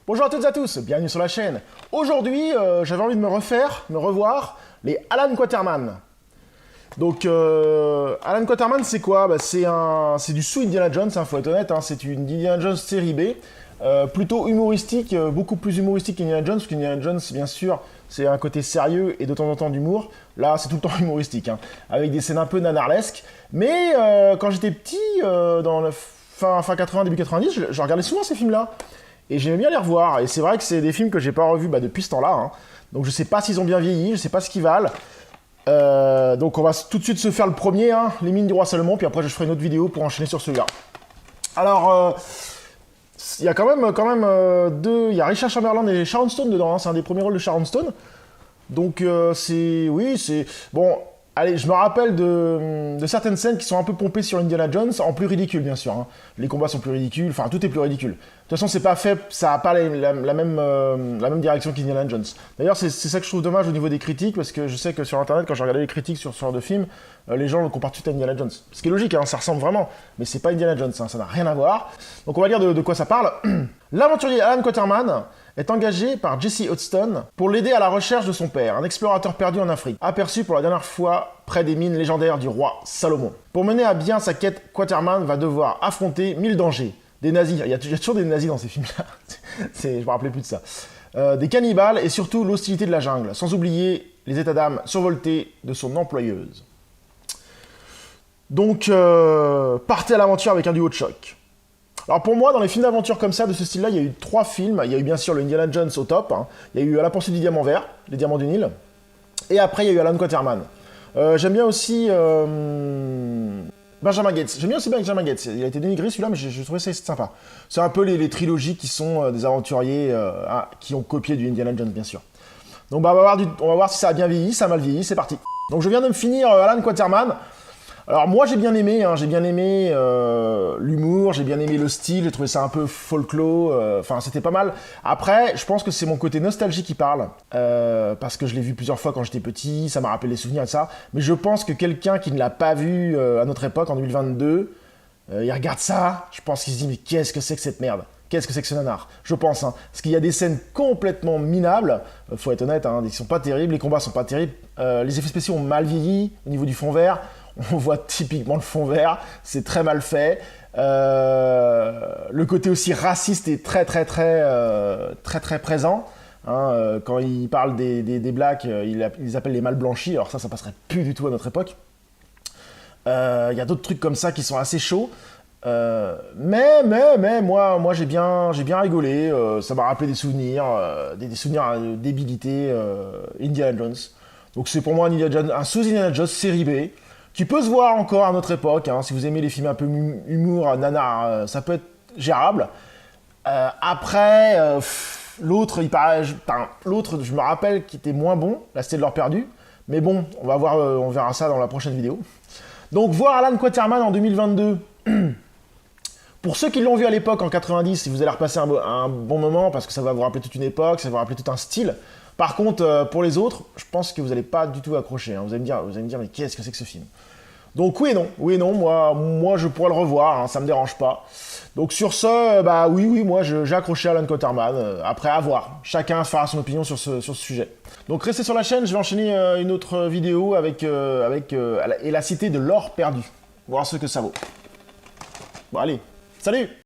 Bonjour à toutes et à tous, bienvenue sur la chaîne. Aujourd'hui, j'avais envie de me revoir les Alan Quatermain. Donc, Alan Quatermain, c'est quoi? C'est du sous-Indiana Jones, faut être honnête, hein, c'est une Indiana Jones série B, plutôt humoristique, beaucoup plus humoristique qu'Indiana Jones, parce qu'Indiana Jones, bien sûr, c'est un côté sérieux et de temps en temps d'humour. Là, c'est tout le temps humoristique, hein, avec des scènes un peu nanarlesques. Mais quand j'étais petit, dans le fin 80, début 90, je regardais souvent ces films-là. Et j'aimais bien les revoir. Et c'est vrai que c'est des films que j'ai pas revus depuis ce temps-là. Hein. Donc je sais pas s'ils ont bien vieilli, je sais pas ce qu'ils valent. Donc on va tout de suite se faire le premier, hein, Les Mines du Roi Salomon, puis après je ferai une autre vidéo pour enchaîner sur celui-là. Alors, il y a quand même deux... Il y a Richard Chamberlain et Sharon Stone dedans, hein, c'est un des premiers rôles de Sharon Stone. Donc oui, c'est... Bon, allez, je me rappelle de certaines scènes qui sont un peu pompées sur Indiana Jones, en plus ridicule bien sûr. Hein. Les combats sont plus ridicules, enfin tout est plus ridicule. De toute façon, c'est pas fait, ça n'a pas la même direction qu'Indiana Jones. D'ailleurs, c'est ça que je trouve dommage au niveau des critiques, parce que je sais que sur Internet, quand j'ai regardé les critiques sur ce genre de film, les gens le comparent tout à Indiana Jones. Ce qui est logique, hein, ça ressemble vraiment, mais c'est pas Indiana Jones, hein, ça n'a rien à voir. Donc on va dire de quoi ça parle. L'aventurier Alan Quatermain est engagé par Jesse Hodgson pour l'aider à la recherche de son père, un explorateur perdu en Afrique, aperçu pour la dernière fois près des mines légendaires du roi Salomon. Pour mener à bien sa quête, Quatermain va devoir affronter 1000 dangers. Des nazis, il y a toujours des nazis dans ces films-là, je me rappelais plus de ça. Des cannibales et surtout l'hostilité de la jungle, sans oublier les états d'âme survoltés de son employeuse. Donc, partez à l'aventure avec un duo de choc. Alors pour moi, dans les films d'aventure comme ça, de ce style-là, il y a eu 3 films. Il y a eu bien sûr le Indiana Jones au top, hein. Il y a eu À la poursuite du diamant vert, les diamants du Nil, et après il y a eu Alan Quatermain. J'aime bien aussi... Benjamin Gates. J'aime bien aussi Benjamin Gates. Il a été dénigré celui-là, mais je trouvais ça sympa. C'est un peu les trilogies qui sont des aventuriers qui ont copié du Indiana Jones, bien sûr. Donc bah, on va voir si ça a bien vieilli, ça a mal vieilli, c'est parti. Donc je viens de me finir Alan Quatermain. Alors moi j'ai bien aimé, hein, l'humour, j'ai bien aimé le style, j'ai trouvé ça un peu folklore, enfin c'était pas mal. Après, je pense que c'est mon côté nostalgie qui parle, parce que je l'ai vu plusieurs fois quand j'étais petit, ça m'a rappelé des souvenirs et ça, mais je pense que quelqu'un qui ne l'a pas vu à notre époque, en 2022, il regarde ça, je pense qu'il se dit mais qu'est-ce que c'est que cette merde? Qu'est-ce que c'est que ce nanar? Je pense, hein, parce qu'il y a des scènes complètement minables, faut être honnête, hein, ils sont pas terribles, les combats sont pas terribles, les effets spéciaux ont mal vieilli au niveau du fond vert. On voit typiquement le fond vert, c'est très mal fait. Le côté aussi raciste est très présent. Hein, quand ils parlent des blacks, ils les appellent les mal blanchis. Alors ça passerait plus du tout à notre époque. Il y a d'autres trucs comme ça qui sont assez chauds. Mais moi j'ai bien rigolé. Ça m'a rappelé des souvenirs débilités Indiana Jones. Donc c'est pour moi un sous-Indiana Jones série B. Qui peut se voir encore à notre époque, hein, si vous aimez les films un peu humour, nanar, ça peut être gérable. Après, l'autre, l'autre, je me rappelle, qui était moins bon, là c'était de l'or perdu, mais bon, on va voir, on verra ça dans la prochaine vidéo. Donc voir Alan Quatermain en 2022, pour ceux qui l'ont vu à l'époque en 90, vous allez repasser un bon moment, parce que ça va vous rappeler toute une époque, ça va vous rappeler tout un style. Par contre, pour les autres, je pense que vous n'allez pas du tout accrocher. Hein. Vous allez me dire, mais qu'est-ce que c'est que ce film? Donc oui et non, moi je pourrais le revoir, hein, ça me dérange pas. Donc sur ce, oui, moi j'ai accroché à Alan Quatermain. Après, à voir. Chacun fera son opinion sur ce sujet. Donc restez sur la chaîne, je vais enchaîner une autre vidéo avec et la cité de l'or perdu. Voir ce que ça vaut. Bon allez, salut!